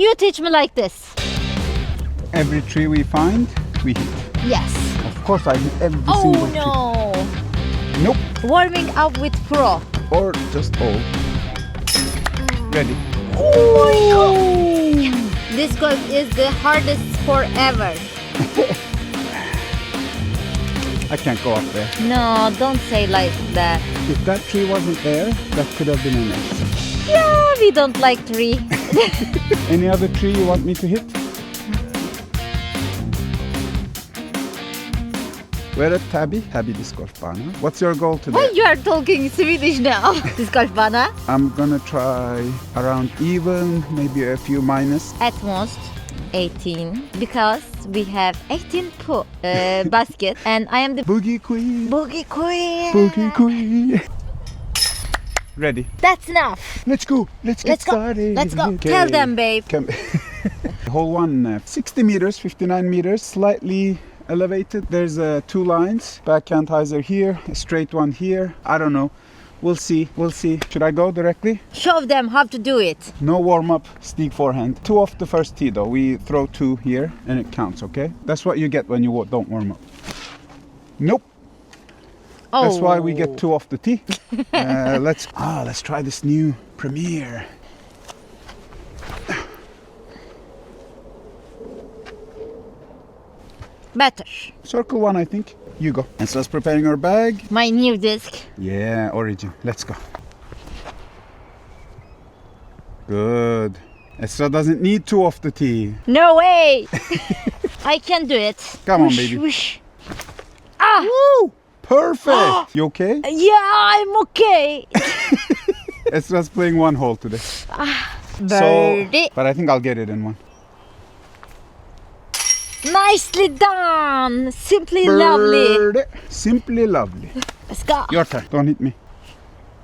You teach me like this. Every tree we find, we hit. Yes. Of course I hit every Oh single tree. no. Nope. Warming up with pro. Or just all. Ready. Oh my god. This golf is the hardest sport ever. I can't go up there. No, don't say like that. If that tree wasn't there, that could have been an ace. Yeah, we don't like tree. Any other tree you want me to hit? We're at Täby Discgolfbana. What's your goal today? Why you are talking Swedish now? Discgolfbana? I'm gonna try around even, maybe a few minus. At most 18, because we have 18 basket and I am the Boogie queen. boogie queen. Boogie queen. Ready. That's enough. Let's go. Let's get started. Let's go. Okay. Tell them, babe. Hole 1, 60 meters, 59 meters, slightly elevated. There's 2 lines. Backhand hyzer here, a straight one here. I don't know. We'll see. We'll see. Should I go directly? Show them how to do it. No warm up, steep forehand. 2 off the first tee though. We throw 2 here and it counts, okay? That's what you get when you don't warm up. Nope. Oh. That's why we get 2 off the tee. Let's try this new Premiere. Better. Circle 1, I think. You go. And so preparing our bag. My new disc. Yeah, Origin. Let's go. Good. Esra doesn't need 2 off the tee. No way. I can do it. Come on, Whoosh, baby. whoosh. Ah. Woo! Perfect. You okay? Yeah, I'm okay. Esra's playing 1 hole today. Birdie. But I think I'll get it in 1. Nicely done. Simply lovely. Birdie. Simply lovely. Let's go. Your turn. Don't hit me.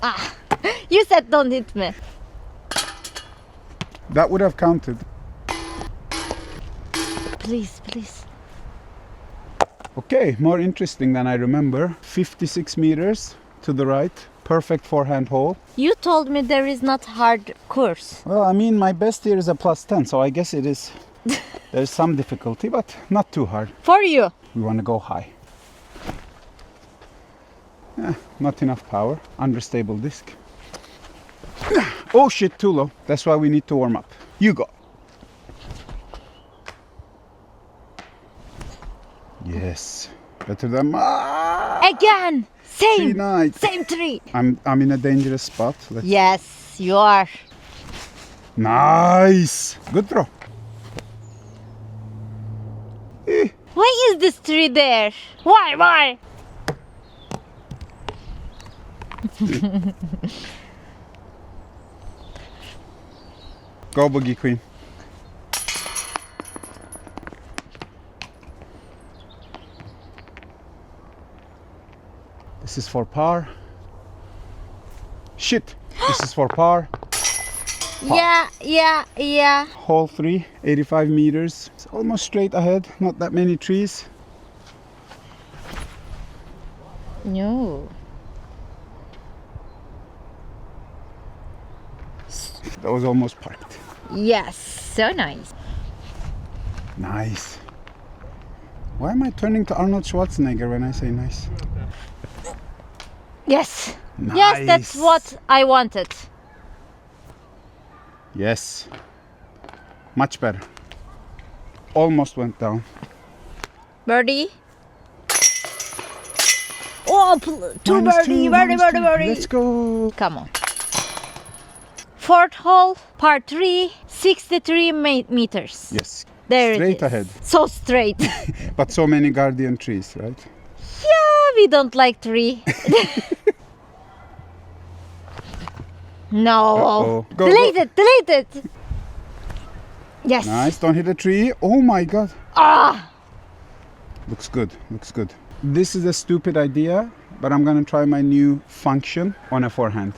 Ah. You said don't hit me. That would have counted. Please, please. Okay, more interesting than I remember. 56 meters to the right. Perfect forehand hole. You told me there is not hard course. Well, I mean, my best here is a +10, so I guess it is. There's some difficulty, but not too hard. For you. We want to go high. Not enough power. Unstable disc. Oh shit, too low. That's why we need to warm up. You go. Yes. Better than Again. Same. 3 nights. Same tree. I'm in a dangerous spot. Yes, you are. Nice. Good throw. Why is this tree there? Why? Go boogie queen. This is for par. Shit. This is for par. Yeah. Hole 3, 85 meters. It's almost straight ahead. Not that many trees. No. That was almost parked. Yes, so nice. Nice. Why am I turning to Arnold Schwarzenegger when I say nice? Yes. Nice. Yes, that's what I wanted. Yes. Much better. Almost went down. Birdie. Oh, two birdie. Let's go. Come on. 4th hole, par 3, 63 meters. Yes. There Straight it is. ahead. So straight. But so many guardian trees, right? Yeah, we don't like tree. No. Uh-oh. Go, Delete it. Yes. Nice. Don't hit a tree. Oh my god. Ah. Looks good. This is a stupid idea, but I'm gonna try my new function on a forehand.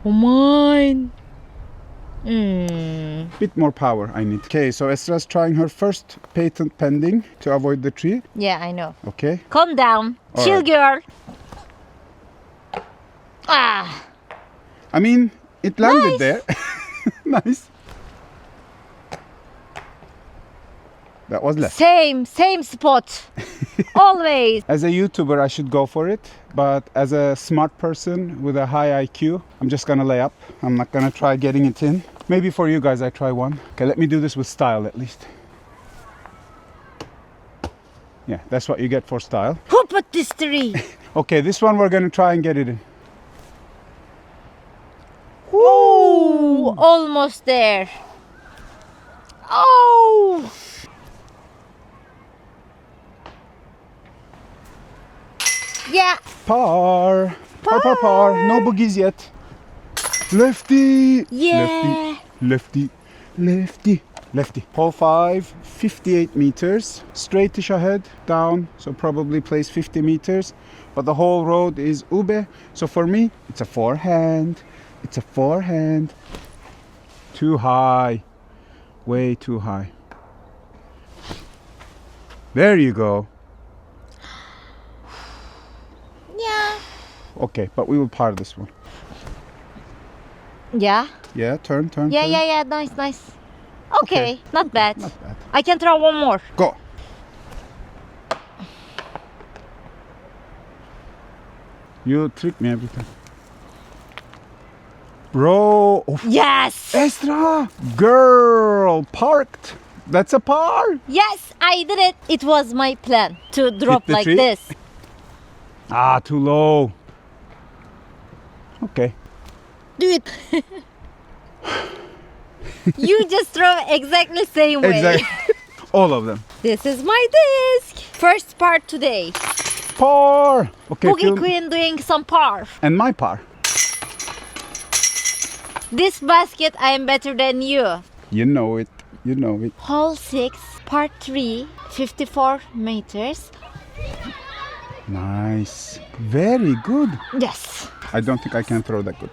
Oh mine. Bit more power I need. Okay, so Esra's trying her first patent pending to avoid the tree. Yeah, I know. Okay. Calm down. All Chill, right. girl. Ah. I mean, It landed Nice. there. Nice. That was left. Same spot. Always. As a YouTuber, I should go for it. But as a smart person with a high IQ, I'm just gonna lay up. I'm not gonna try getting it in. Maybe for you guys, I try one. Okay, let me do this with style at least. Yeah, that's what you get for style. Who put this tree? Okay, this one we're gonna try and get it in. Oh, almost there. Oh. Yeah. Par. Par. No boogies yet. Lefty. Yeah. Lefty. Hole 5, 58 meters. Straightish ahead, down, so probably place 50 meters. But the whole road is ube. So for me, it's a forehand. Too high. Way too high. There you go. Yeah. Okay, but we will par this one. Yeah. Yeah, turn. Yeah. Nice. Okay, not bad. Not bad. I can throw one more. Go. You trick me every time. Bro. Oh, Yes. Estra. Girl. Parked. That's a par. Yes, I did it. It was my plan to drop the like tree? this. Ah, too low. Okay. Do it. You just throw exactly same way. Exactly. All of them. This is my disc. First part today. Par. Okay. Boogie film- Queen doing some par. And my par. This basket I am better than you. You know it. Hole 6, part 3, 54 meters. Nice. Very good. Yes. I don't think I can throw that good.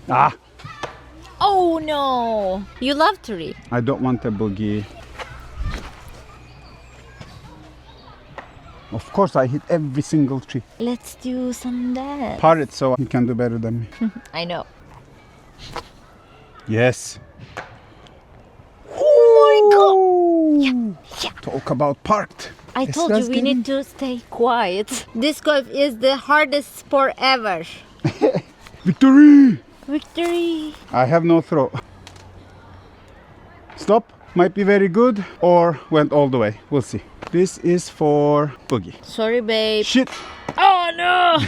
Ah. Oh no. You love tree. I don't want a boogie. Of course, I hit every single tree. Let's do some dance. Par it so you can do better than me. I know. Yes. Oh my god. Yeah. Talk about parked. I Yes, told you that's we good. need to stay quiet. Disc golf is the hardest sport ever. Victory! Victory. I have no throw. Stop. Might be very good or went all the way. We'll see. This is for boogie. Sorry, babe. Shit. Oh no.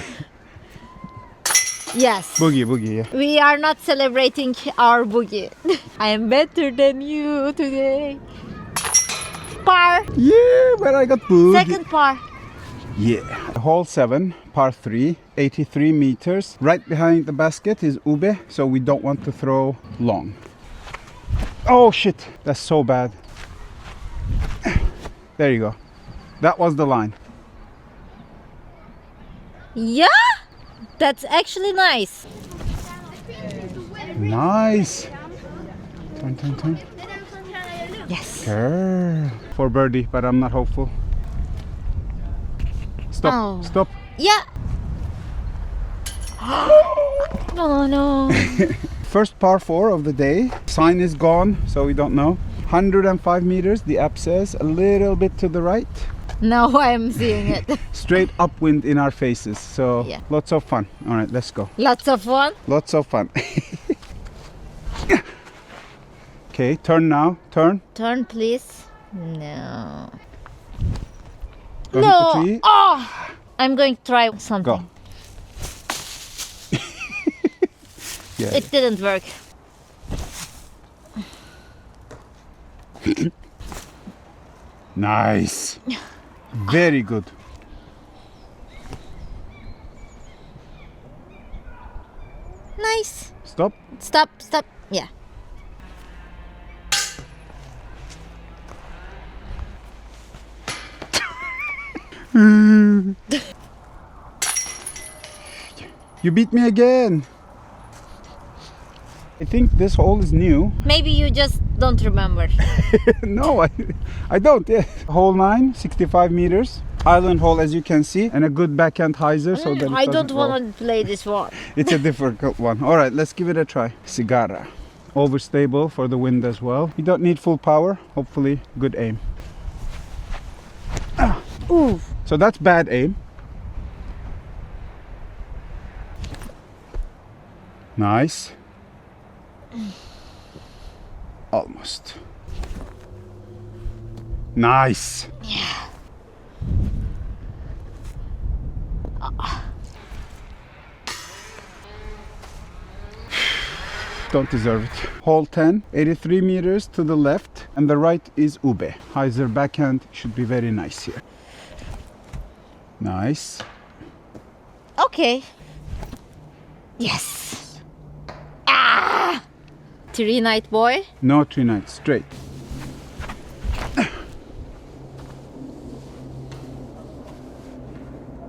Yes. Boogie, yeah. We are not celebrating our boogie. I am better than you today. Par. Yeah, but I got boogie. Second par. Yeah. Hole 7, par 3, 83 meters. Right behind the basket is ube, so we don't want to throw long. Oh shit, that's so bad. There you go. That was the line. Yeah. That's actually nice. Nice. Turn. Yes. Girl. For birdie, but I'm not hopeful. Stop. Oh. Stop. Yeah. Oh no. First par 4 of the day. Sign is gone, so we don't know. 105 meters, the app says. A little bit to the right. Now I'm seeing it. Straight upwind in our faces, so Yeah. lots of fun. All right, let's go. Lots of fun. Lots of fun. Okay, turn now. Turn. Turn, please. No. Go hit the tree. Oh, I'm going to try something. Go. Yeah. It didn't work. Nice. Very good. Nice. Stop. Stop. Yeah. You beat me again. I think this hole is new. Maybe you just don't remember. No, I don't. Yeah. Hole 9, 65 meters. island hole, as you can see, and a good backhand hyzer. So that it I doesn't don't roll. want to play this one. It's a difficult one. All right, let's give it a try. Cigarra. Overstable for the wind as well. You don't need full power. Hopefully, good aim. Ooh. So that's bad aim. Nice. Almost. Nice. Yeah. Don't deserve it. Hole 10, 83 meters to the left, and the right is ube. Hyzer backhand should be very nice here. Nice. Okay. Yes. Ah! Three night boy. No tree night, straight.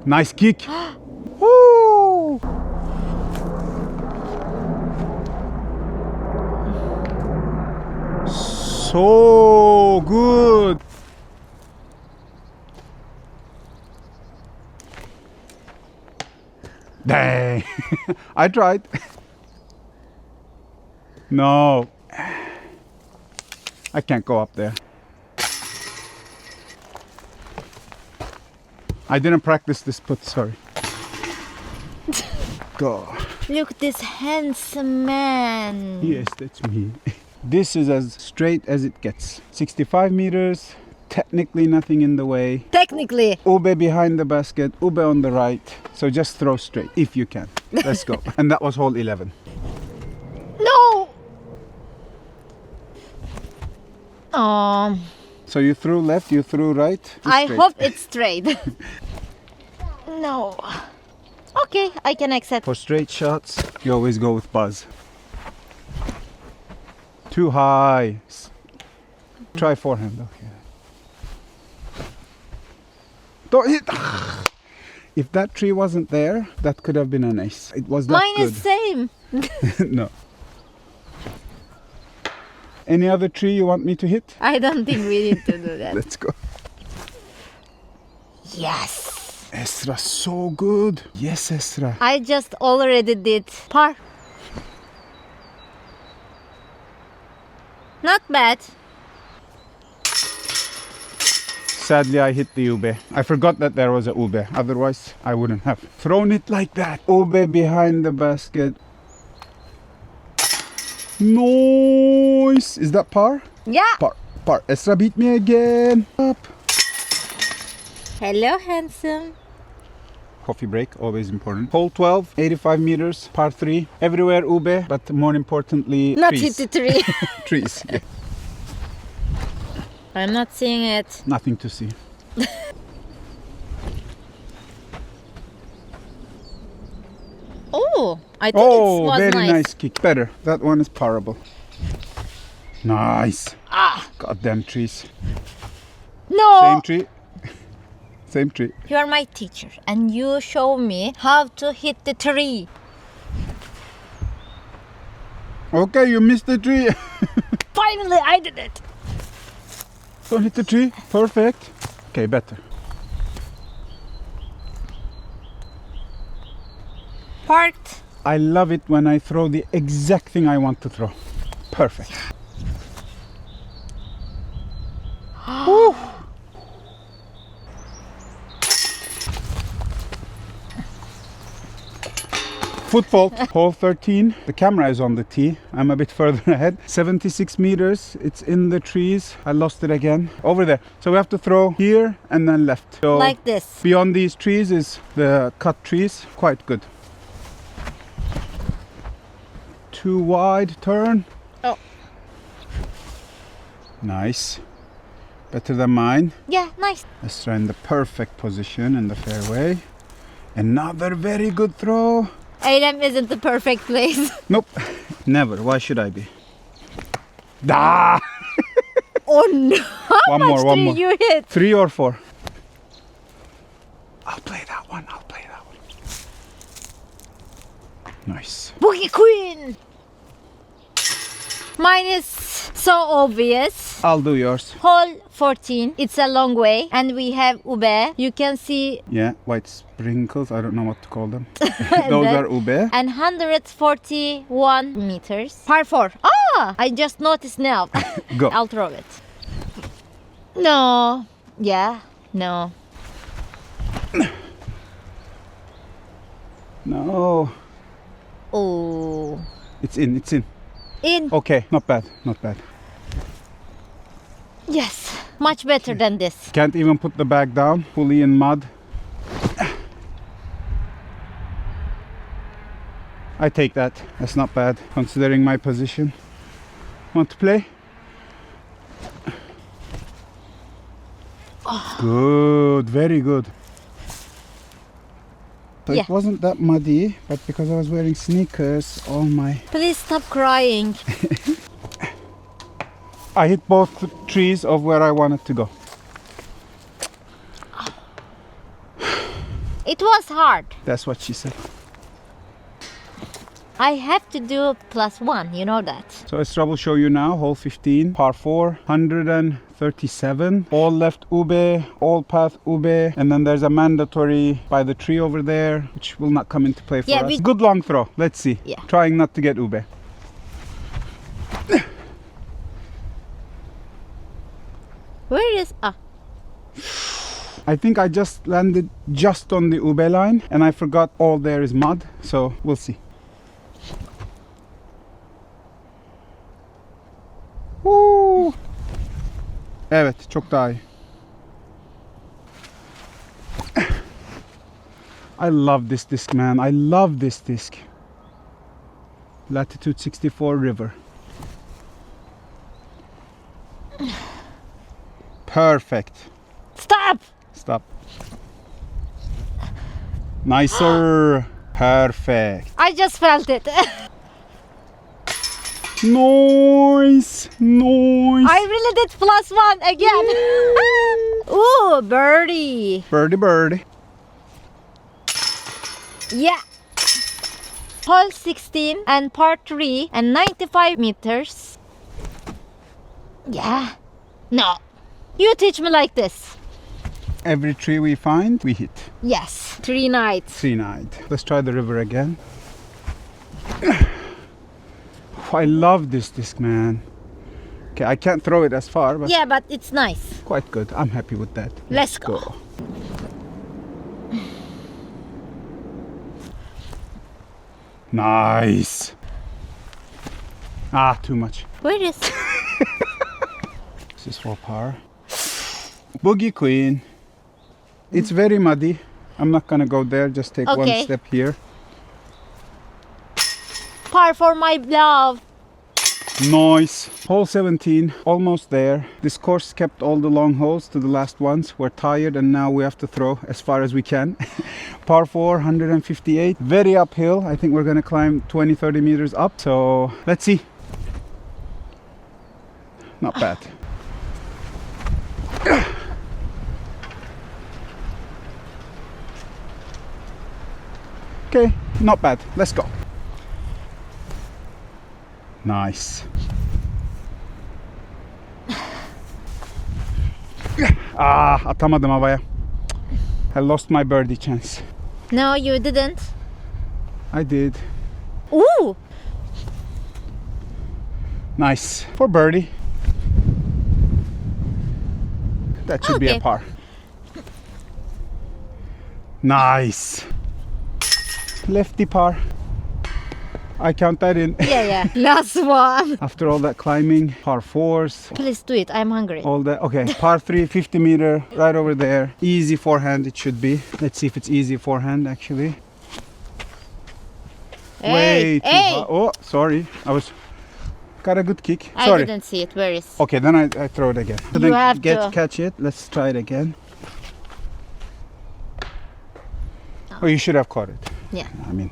Nice kick. Woo! So good. Dang. I tried. No. I can't go up there. I didn't practice this putt, sorry. Go. Look at this handsome man. Yes, that's me. This is as straight as it gets. 65 meters, technically nothing in the way. Technically. Ube behind the basket, ube on the right. So just throw straight, if you can. Let's go. And that was hole 11. No. So you threw left, you threw right. just I straight. hope it's straight. No. Okay, I can accept. For straight shots, you always go with buzz. Too high. Try forehand. Okay. Don't hit. If that tree wasn't there, that could have been an ace. It was that Mine good. is same. No. Any other tree you want me to hit? I don't think we need to do that. Let's go. Yes. Esra, so good. Yes, Esra. I just already did par. Not bad. Sadly, I hit the ube. I forgot that there was a ube. Otherwise, I wouldn't have thrown it like that. Ube behind the basket. Nice. Is that par? Yeah. Par. Par. Esra beat me again. Up. Hello, handsome. Coffee break, always important. Hole 12, 85 meters, par 3. Everywhere ube, but more importantly, Not trees. hit the tree. Trees. Yeah. I'm not seeing it. Nothing to see. Oh, I think it Oh, was very nice. nice kick. Better. That one is parable. Nice. Ah, Goddamn trees. no. Same tree. Same tree. You are my teacher and you show me how to hit the tree. Okay, you missed the tree. Finally, I did it. Don't hit the tree. Perfect. Okay, better. Parked. I love it when I throw the exact thing I want to throw. Perfect. Woo. Foot fault, hole 13. The camera is on the tee. I'm a bit further ahead. 76 meters. It's in the trees. I lost it again. Over there. So we have to throw here and then left. So Like this. beyond these trees is the cut trees. Quite good. Too wide turn. Oh. Nice. Better than mine. Yeah, nice. Let's try in the perfect position in the fairway. Another very good throw. Eylem isn't the perfect place. Nope. Never. Why should I be? Ah! Oh no. How One much more, one tree more. you hit? 3 or 4? I'll play that one. I'll play that one. Nice. Boogie Queen. Mine is so obvious. I'll do yours. Hole 14. It's a long way. And we have ube. You can see. Yeah, white sprinkles. I don't know what to call them. Those are ube. And 141 meters. Par 4. Ah! I just noticed now. Go. I'll throw it. No. Yeah. No. No. Oh. It's in. It's in. In. Okay, not bad. Not bad. Yes. Much better than this. Can't even put the bag down. Fully in mud. I take that. That's not bad considering my position. Want to play? Good. Very good. So Yeah. it wasn't that muddy, but because I was wearing sneakers, all my... Please stop crying. I hit both trees of where I wanted to go. It was hard. That's what she said. I have to do +1, you know that. So Esra will show you now, hole 15, par 4, 137. All left ube, all path ube, and then there's a mandatory by the tree over there, which will not come into play for Yeah, us. Good long throw, let's see. Yeah. Trying not to get ube. Where is... Ah. I think I just landed just on the ube line, and I forgot all there is mud, so we'll see. Woo! Evet, çok daha iyi. I love this disc, man. I love this disc. Latitude 64 river. Perfect. Stop! Stop. Nicer. Perfect. I just felt it. Nice. Nice. I really did +1 again. Ooh, birdie. Birdie, birdie. Yeah. Hole 16 and par 3 and 95 meters. Yeah. No. You teach me like this. Every tree we find, we hit. Yes. 3 nights. 3 night. Let's try the river again. I love this disc, man. Okay, I can't throw it as far, but Yeah, but it's nice. quite good. I'm happy with that. Let's go. Nice. Ah, too much. Where is... This is for par. Boogie Queen. It's very muddy. I'm not gonna go there. Just take one Okay. step here. Par for my love. Nice. Hole 17, almost there. This course kept all the long holes to the last ones. We're tired and now we have to throw as far as we can. Par 4, 158. Very uphill. I think we're gonna climb 20-30 meters up. So let's see. Not bad. Okay, not bad. Let's go. Nice. Ah, atamadım havaya. I lost my birdie chance. No, you didn't. I did. Ooh. Nice. For birdie. That should be a Okay. par. Nice. Lefty par. I count that in. Yeah, yeah. Last one. After all that climbing, par 4s, Please do it. I'm hungry. all that. Okay, par 3, 50 meter, right over there. Easy forehand it should be. Let's see if it's easy forehand actually. Hey, Way too hey. high. Oh, sorry. Got a good kick. I Sorry. didn't see it. Where is... Okay, then I throw it again. So You then have to. catch it. Let's try it again. Oh, you should have caught it. Yeah. I mean,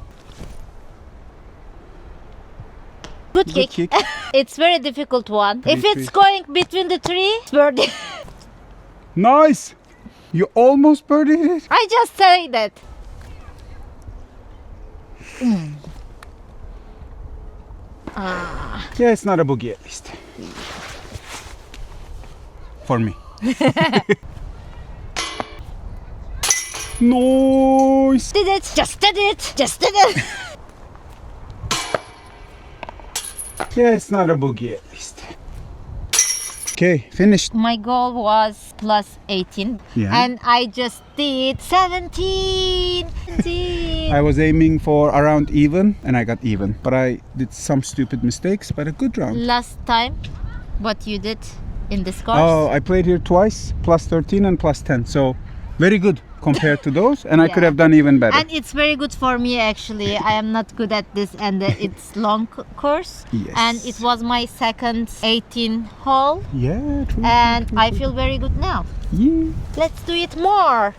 Good good kick. kick. It's very difficult one. Three If it's trees. going between the tree, birdie. Nice. You almost birdied it. I just say that. Yeah, it's not a boogie at least. For me. Nice. Did it! Just did it! Just did it! Yeah, it's not a boogie at least. Okay, finished. My goal was plus 18, Yeah. and I just did 17. 17. I was aiming for around even, and I got even. But I did some stupid mistakes, but a good round. Last time, what you did in this course? Oh, I played here twice, plus 13 and plus 10. So, very good compared to those, and I could Yeah. have done even better. And it's very good for me actually. I am not good at this, and it's long course. Yes. And it was my second 18 hole, Yeah, true. and I feel very good now. Yeah. Let's do it more.